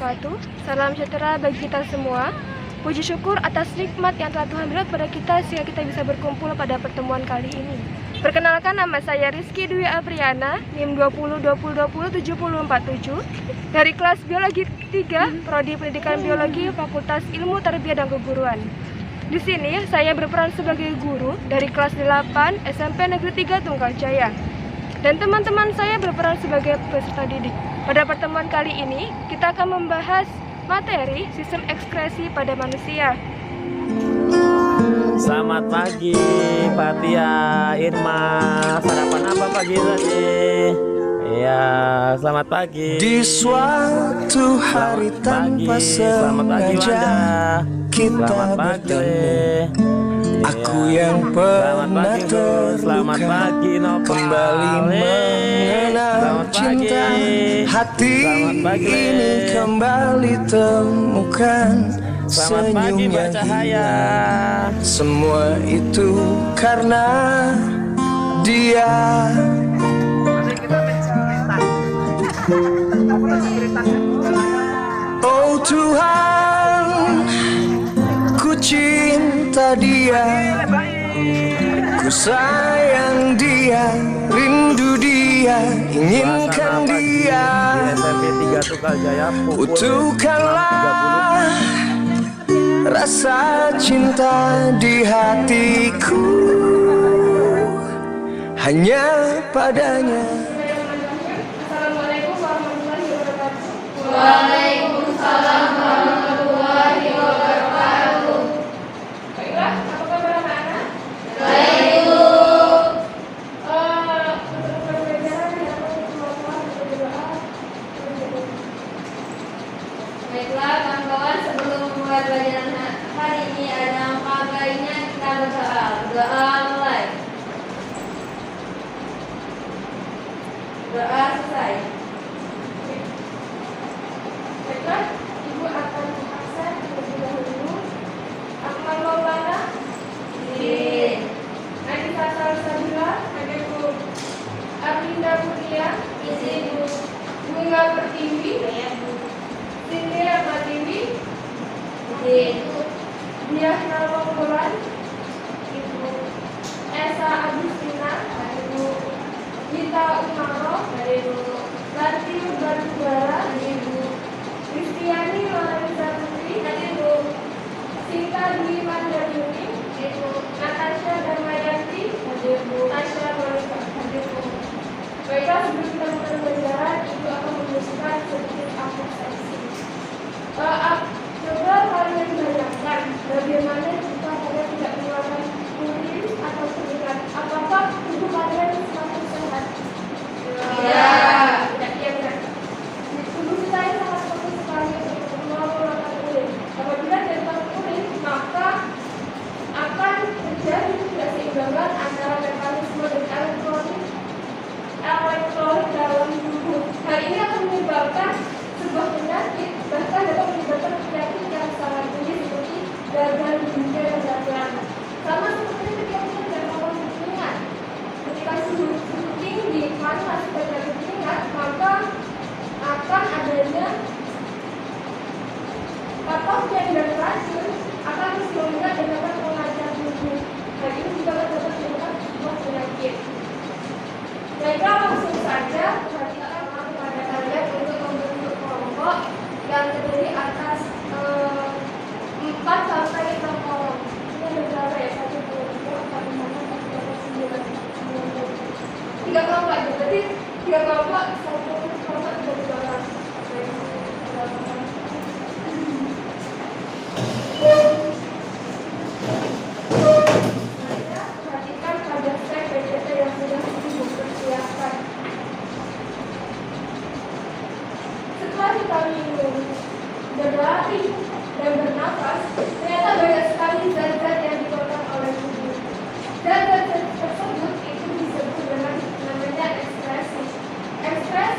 wabarakatuh. Salam sejahtera bagi kita semua. Puji syukur atas nikmat yang telah Tuhan berikan kepada kita sehingga kita bisa berkumpul pada pertemuan kali ini. Perkenalkan, nama saya Rizky Dwi Apriana, NIM 2020207047 dari kelas Biologi 3, Prodi Pendidikan Biologi, Fakultas Ilmu Tarbiyah dan Keguruan. Di sini saya berperan sebagai guru dari kelas 8 SMP Negeri 3 Tunggal Jaya. Dan teman-teman saya berperan sebagai peserta didik. Pada pertemuan kali ini, kita akan membahas materi sistem ekskresi pada manusia. Selamat pagi, Fatia, Irma. Sarapan apa pagi tadi? Iya, selamat pagi. Di suatu hari tanpa sengaja kita bertemu. Aku yang pernah terluka kembali mengenal cinta. Hati ini kembali temukan senyumnya dia. Semua itu karena dia. Oh Tuhan, ku cinta dia, ku sayang dia, rindu dia, inginkan dia. Butuhkanlah rasa cinta di hatiku, hanya padanya. Assalamualaikum warahmatullahi wabarakatuh. Waalaikumsalam warahmatullahi wabarakatuh. Baiklah, apa kabar anak-anak? Baik, Bu. Untuk pembelajaran yang teman-teman berdoa. Baiklah, kawan-kawan, sebelum memulai pelajaran hari ini ada empat baiknya kita berdoa. Doa mulai. Doa selesai. Baiklah, Ibu akan absen terlebih dahulu. Akmal Maulana, Izin. Nagita Salsabila, Ibu. Arlinda Mulia, Izin, Bu. Bunga Pertiwi, Saya, Bu. Cynthia Matiwi, Izin, Bu. Diah Nawanggulan, Ibu. Esa Agustina, Ibu. Gita Umaro, Ibu. Lati Batubara, Ibu. Kristiani Lorenza Putri, Ibu. Sinta Dwi Mandayuni, Ibu. Natasha Damayanti, Ibu. Tasya Monika. Baiklah, sebelum kita mulai pelajaran, Ibu akan menuliskan sedikit abstraksi. Coba kalian bayangkan bagaimana jika kalian tidak mengeluarkan urin atau keringat. Apakah tubuh kalian semakin sehat? Tidak. Tidak, iya benar. Tubuh kita yang sangat penting sekali untuk mengeluarkan urin. Apabila tidak urin, maka akan terjadi ketidakseimbangan antara mekanisme dan elektrolit dalam tubuh. Hal ini akan menyebabkan sebuah penyakit, bahkan dapat menyebabkan penyakit yang sangat tinggi seperti gagal ginjal dan jantung. Sama seperti ketika kita tidak mau keringat. Ketika suhu tinggi panas dan tidak keringat, maka akan adanya patogen dan racun akan terus meningkat dan dapat mengancam tubuh. Hal ini juga dapat menyebabkan sebuah penyakit. Baiklah, langsung saja perhatikan kepada kalian untuk membentuk kelompok yang terdiri atas 4 sampai 6 kolom. Ini ada berapa ya? 1, 2, 3, 4, 5, 6, 7, 8, 9, 10. 3 kelompok aja, berarti 3 kelompok, 1 kelompok 3 kelompok. Perhatikan pada step PJT yang sudah Ibu persiapkan. Setelah kita minum, berlari, dan bernafas, ternyata banyak sekali zat-zat yang dikeluarkan oleh tubuh. Zat-zat tersebut itu disebut dengan namanya ekskresi. Ekskresi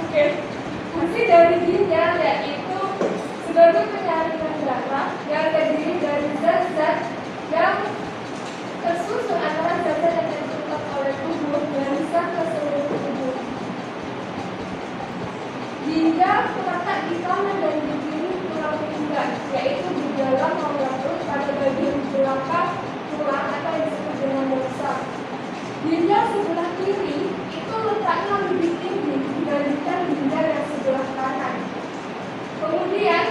Oke, fungsi dari ginjal yaitu sebagai penyaringan darah yang terdiri dari zat-zat yang tersusun antara zat-zat yang dibentuk oleh tubuh dan bisa ke seluruh tubuh. Ginjal terletak di kanan dan di kiri tulang pinggang, yaitu di dalam rongga perut pada bagian belakang tulang atau yang disebut dengan dorsal. Ginjal sebelah kiri itu letaknya lebih tinggi dibandingkan ginjal yang sebelah kanan. Kemudian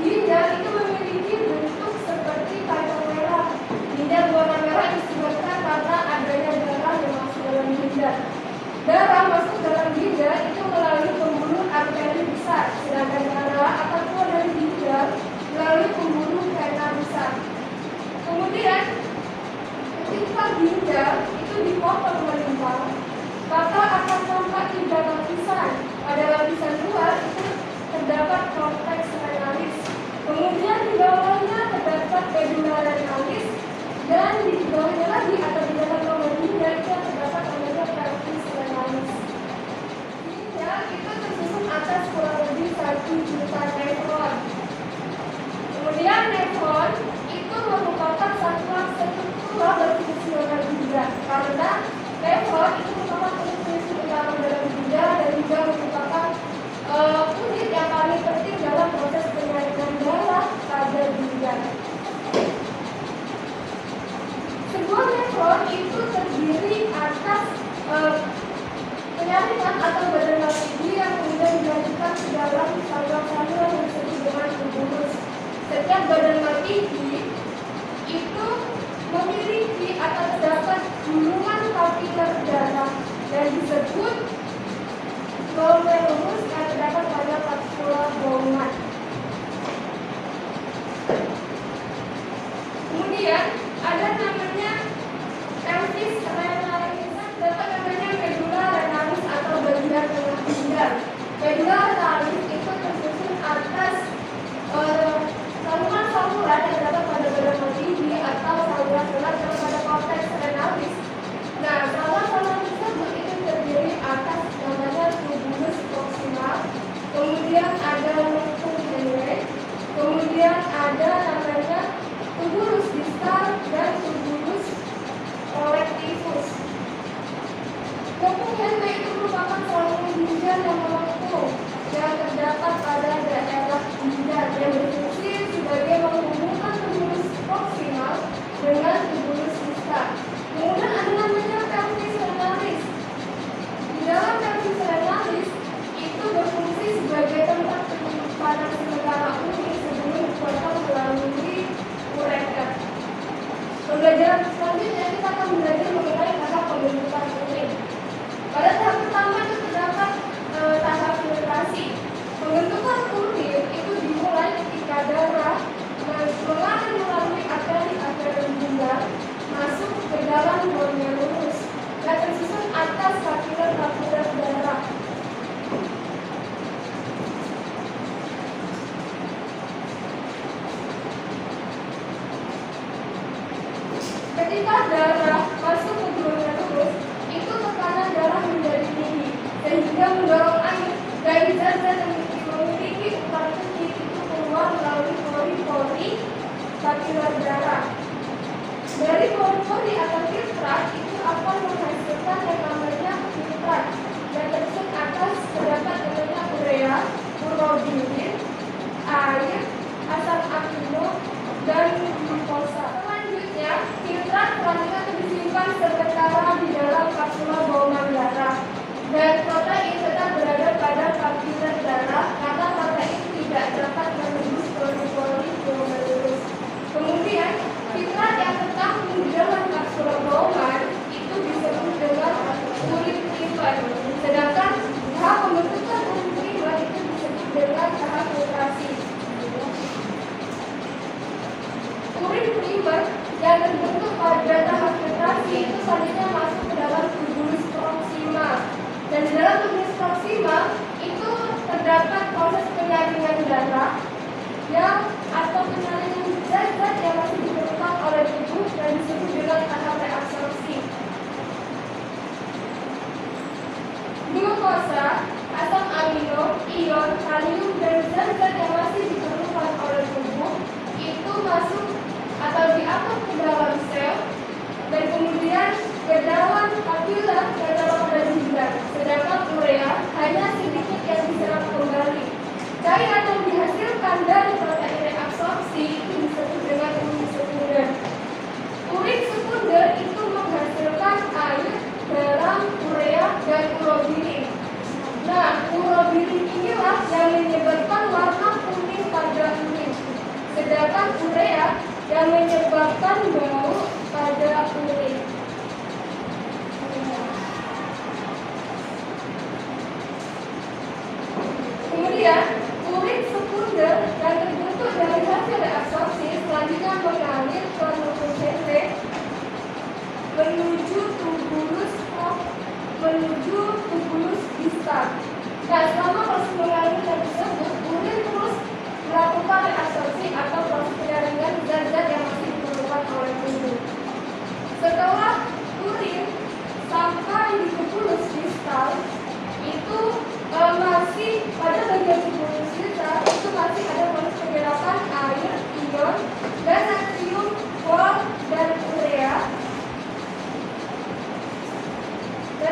ginjal itu memiliki bentuk seperti kacang merah. Ginjal berwarna merah disebabkan karena adanya darah yang masuk dalam ginjal. Darah masuk dalam ginjal itu melalui pembuluh arteri besar, sedangkan darah akan keluar dari ginjal melalui pembuluh vena besar. Kemudian ketika ginjal itu dipotong melimpah, maka akan tampak 3 lapisan. Pada lapisan luar itu terdapat korteks renalis. Kemudian di bawahnya terdapat medula renalis, dan di bawahnya lagi atau di dalam rongga ginjal itu terdapat omega pelvis renalis. Ginjal itu tersusun atas kurang lebih 1 juta nefron. Kemudian nefron itu merupakan satuan struktural berfungsional juga, karena nefron itu merupakan fungsi utama dalam ginjal dan juga merupakan unit yang paling penting dalam proses penyaringan darah pada ginjal. Sebuah nefron itu terdiri atas penyaringan atau badan tinggi yang kemudian dilanjutkan ke dalam saluran-saluran yang disebut dengan pembuluh. Setiap badan tinggi itu memiliki atau terdapat gulungan kapiler darah yang disebut glomerulus yang terdapat pada vaskula bohongan. Kemudian ada namanya pelvis renalis, dapat namanya medula renalis atau bagian tengah ginjal. Medula renalis itu tersusun atas saluran-saluran yang terdapat pada badan tinggi atau saluran-saluran yang pada korteks renalis. Nah, saluran-saluran tersebut itu terdiri atas namanya tubulus proximal, kemudian ada lengkung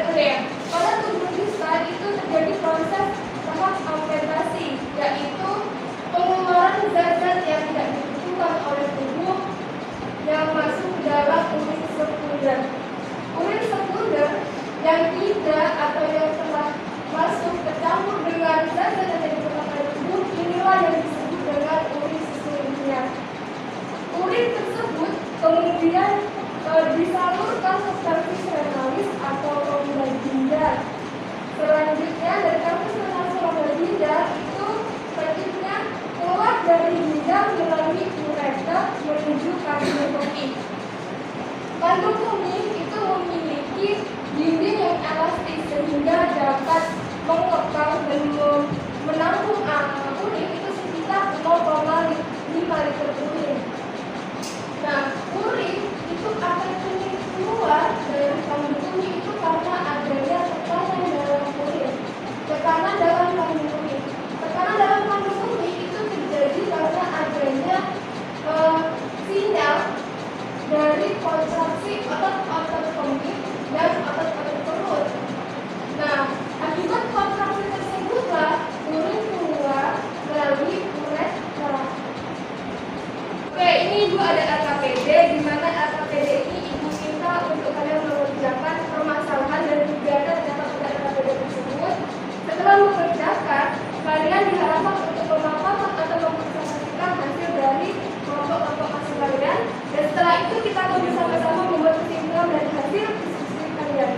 Pada tubuh kita itu terjadi proses tahap fermentasi, yaitu pengeluaran zat-zat yang tidak dibutuhkan oleh tubuh yang masuk ke dalam urin sekunder. Urin sekunder yang tidak atau yang telah masuk tercampur dengan zat-zat yang dibutuhkan oleh tubuh, inilah yang disebut dengan urin sesungguhnya. Urin tersebut kemudian disalurkan ke serviks renalis atau rongga ginjal. Selanjutnya dari serviks renalis rongga ginjal itu selanjutnya keluar dari ginjal melalui ureter menuju kandung kemih. Kandung kemih itu memiliki dinding yang elastis sehingga dapat mengekang dan menampung urin itu sekitar 0,5 liter urin. Nah, urin itu akan keluar dari kandung kemih itu karena adanya tekanan dalam urin. Tekanan dalam kandung kemih. Tekanan dalam kandung kemih itu terjadi karena adanya sinyal dari kontraksi otot-otot kemih dan otot-otot perut. Nah, akibat kontraksi tersebutlah urin keluar melalui ureter. Oke, ini Ibu ada RKPD, di mana RKPD ini Ibu minta untuk kalian mengerjakan permasalahan dan juga data pada RKPD tersebut. Setelah mengerjakan, kalian diharapkan untuk memaparkan atau mempresentasikan hasil dari kelompok-kelompok hasil kalian. Dan setelah itu kita akan bersama-sama membuat kesimpulan dari hasil diskusi kalian.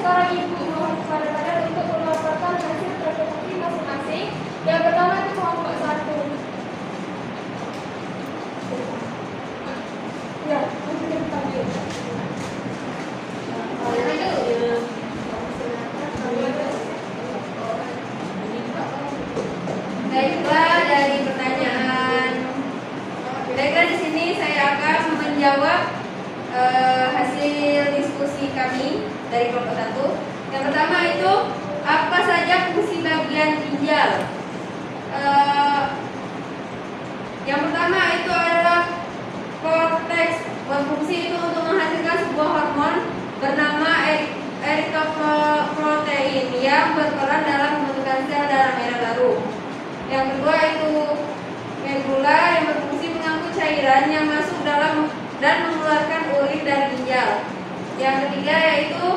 Sekarang Ibu mohon kepada kalian untuk melaporkan hasil presentasi masing-masing. Yang pertama itu kelompok 1. Ya, nanti kita panggil. Baiklah, dari pertanyaan, baiklah di sini saya akan menjawab hasil diskusi kami dari kelompok 1. Yang pertama itu apa saja fungsi bagian ginjal? Yang pertama itu adalah korteks. Berfungsi itu untuk menghasilkan sebuah hormon bernama erythropoietin yang berperan dalam pembentukan sel darah merah baru. Yang kedua itu medula yang berfungsi mengangkut cairan yang masuk dalam dan mengeluarkan urin dari ginjal. Yang ketiga yaitu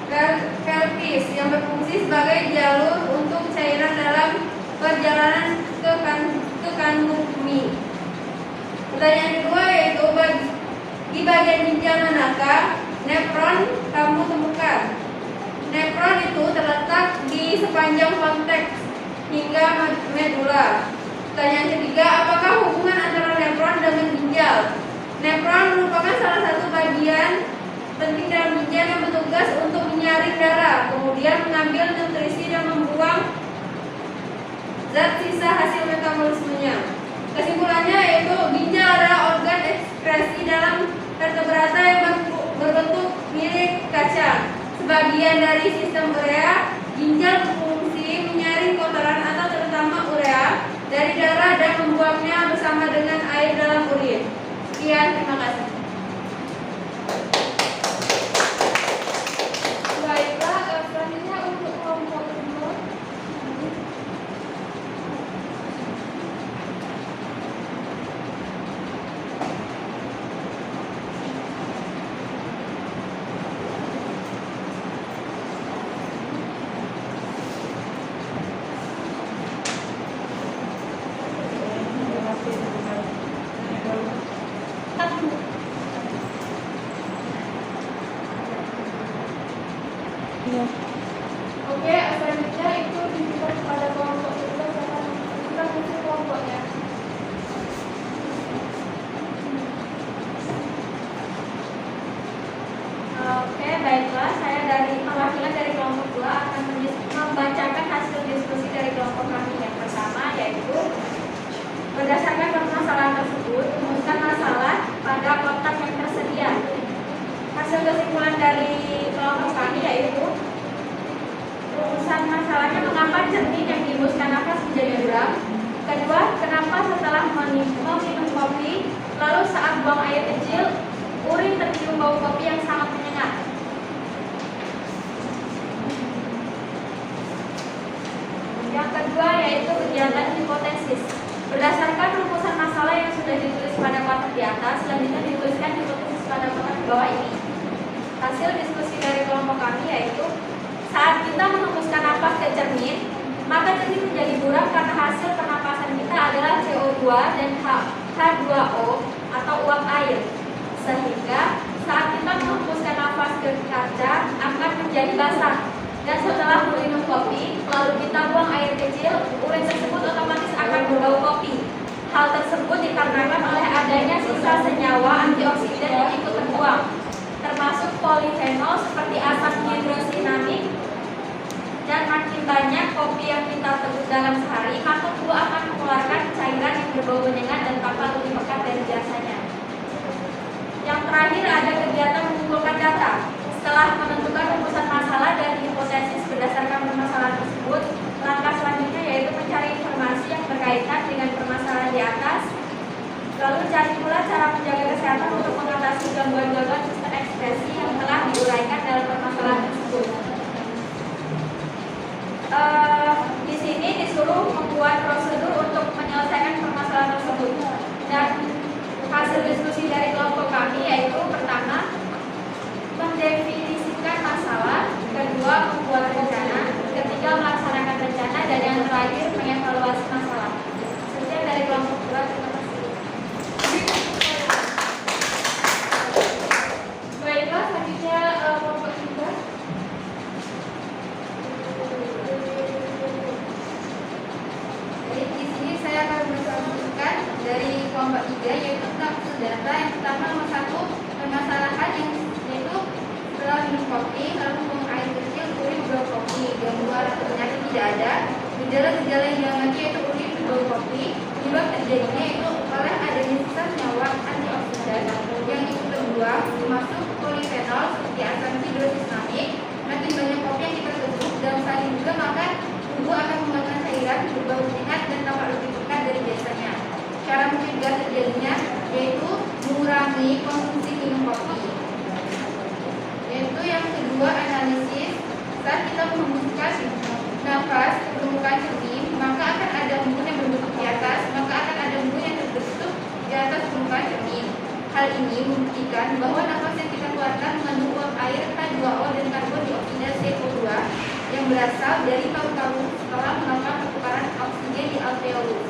pelvis yang berfungsi sebagai jalur untuk cairan dalam perjalanan ke kandung kemih. Pertanyaan kedua yaitu di bagian ginjal manakah nefron kamu temukan? Nefron itu terletak di sepanjang konteks hingga medula. Pertanyaan ketiga, apakah hubungan antara nefron dengan ginjal? Nefron merupakan salah satu bagian penting dalam ginjal yang bertugas untuk menyaring darah, kemudian mengambil nutrisi dan membuang zat sisa hasil metabolismenya. Kesimpulannya yaitu ginjal adalah organ ekskresi dalam vertebrata yang berbentuk mirip kacang. Sebagian dari sistem urea, ginjal berfungsi menyaring kotoran atau terutama urea dari darah dan membuangnya bersama dengan air dalam urin. Sekian, terima kasih. Baiklah, selanjutnya untuk kelompok 2. Lalu saat buang air kecil, urin tercium bau kopi yang sangat menyengat. Yang kedua yaitu kegiatan hipotesis. Berdasarkan rumusan masalah yang sudah ditulis pada kotak di atas, selanjutnya dituliskan hipotesis pada kotak di bawah ini. Hasil diskusi dari kelompok kami yaitu saat kita menghembuskan nafas ke cermin, maka cermin menjadi buram karena hasil pernapasan kita adalah CO2 dan H2O atau uap air. Sehingga saat kita menghembuskan nafas ke kaca akan menjadi basah. Dan setelah minum kopi, lalu kita buang air kecil, urin tersebut otomatis akan berbau kopi. Hal tersebut dikarenakan oleh adanya sisa senyawa antioksidan yang ikut terbuang, termasuk polifenol seperti asam hidrosinamik. Dan makin banyak kopi yang kita tegut dalam sehari, maka tubuh akan mengeluarkan cairan yang berbau menyengat dan tampak lebih pekat dari biasanya. Yang terakhir ada kegiatan mengumpulkan data. Setelah menentukan rumusan masalah dan hipotesis berdasarkan permasalahan tersebut, langkah selanjutnya yaitu mencari informasi yang berkaitan dengan permasalahan di atas. Lalu cari pula cara menjaga kesehatan untuk mengatasi gangguan-gangguan sistem ekspresi yang telah diuraikan dalam permasalahan tersebut. Di sini disuruh membuat prosedur untuk menyelesaikan permasalahan tersebut. Dan hasil diskusi dari kelompok kami yaitu pertama, mendefinisikan masalah, kedua, membuat rencana, ketiga, melaksanakan rencana, dan yang terakhir, mengevaluasi masalah. Sekian dari kelompok 2, terima kasih. Baiklah, selanjutnya kelompok 3. Jadi di sini saya akan mencontohkan dari kelompok 3 yaitu tentang data. Yang pertama nomor 1, permasalahan yaitu setelah minum kopi lalu buang air kecil, urin berbau kopi, gangguan atau penyakit tidak ada. Gejala-gejala yang diamati yaitu urin berbau kopi, penyebab terjadinya itu oleh adanya sisa senyawa antioksidan yang ikut terbuang, termasuk polifenol seperti asam hidrosinamik. Makin banyak kopi yang kita teguh dalam sehari juga, maka tubuh akan mengeluarkan cairan berbau menyengat dan tampak lebih pekat dari biasanya. Cara mencegah terjadinya yaitu mengurangi konsumsi minum kopi. Yaitu yang kedua, analisis. Saat kita menghembuskan nafas ke permukaan cermin, maka akan ada embun yang berbentuk di atas, maka akan ada embun yang terbentuk di atas permukaan cermin. Hal ini membuktikan bahwa nafas yang kita keluarkan mengandung uap air H2O dan karbon dioksida CO2 yang berasal dari paru-paru setelah melakukan pertukaran oksigen di alveolus.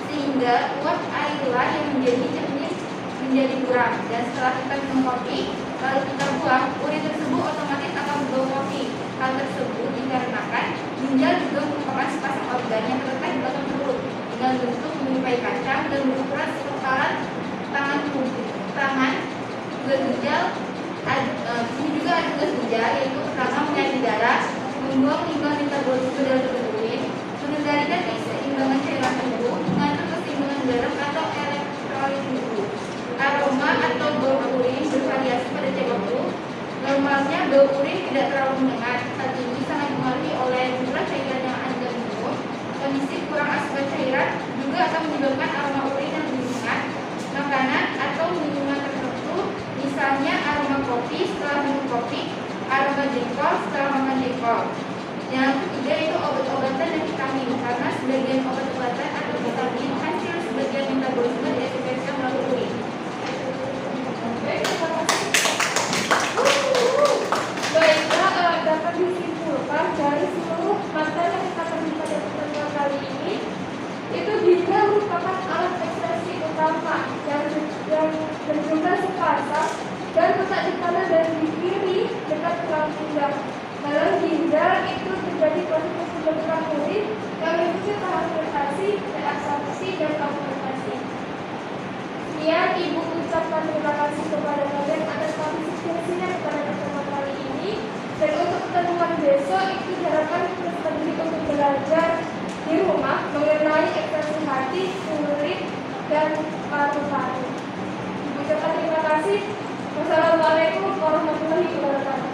Sehingga uap airlah yang menjadi cermin menjadi buram, dan setelah kita minum kopi lalu kita buang, urin tersebut otomatis akan berbau kopi. Hal tersebut dikarenakan ginjal juga merupakan sepasang organ yang terletak di belakang perut dengan bentuk menyerupai kacang dan berukuran sekepalan tangan juga ginjal. Ini juga ada tugas ginjal yaitu pertama menyaring darah, membuang limbah metabolisme dalam tubuh urin, mengendalikan keseimbangan cairan tubuh, mengatur keseimbangan garam atau elektrolit tubuh. Aroma atau bau urin bervariasi pada tiap waktu. Normalnya bau urin tidak terlalu menyengat. Hal ini sangat dipengaruhi oleh jumlah cairan yang Anda minum. Kondisi kurang asupan cairan juga akan menyebabkan aroma urin yang lebih menyengat. Makanan atau minuman tertentu, misalnya aroma kopi setelah minum kopi, aroma jengkol setelah makan jengkol. Yang ketiga itu obat-obatan dan vitamin, karena sebagian obat-obatan atau vitamin hasil sebagian metabolisme diefektifkan melalui urin. Baiklah, dapat disimpulkan dari seluruh materi yang kita terima pada pertemuan kali ini, itu ginjal merupakan alat ekspresi utama yang berjumlah sepasang dan letak di kanan dan di kiri dekat tulang ginjal. Dalam ginjal itu terjadi proses pembentukan urin yang mengikuti tahap fermentasi, reabsorpsi, dan fermentasi. Sekian, Ibu ucapkan terima kasih kepada kalian atas partisipasinya kepada pertemuan kali ini. Dan untuk pertemuan besok itu diharapkan kita untuk belajar di rumah mengenai ekspresi hati, kulit, dan paru-paru. Ibu ucapkan terima kasih. Wassalamualaikum warahmatullahi wabarakatuh.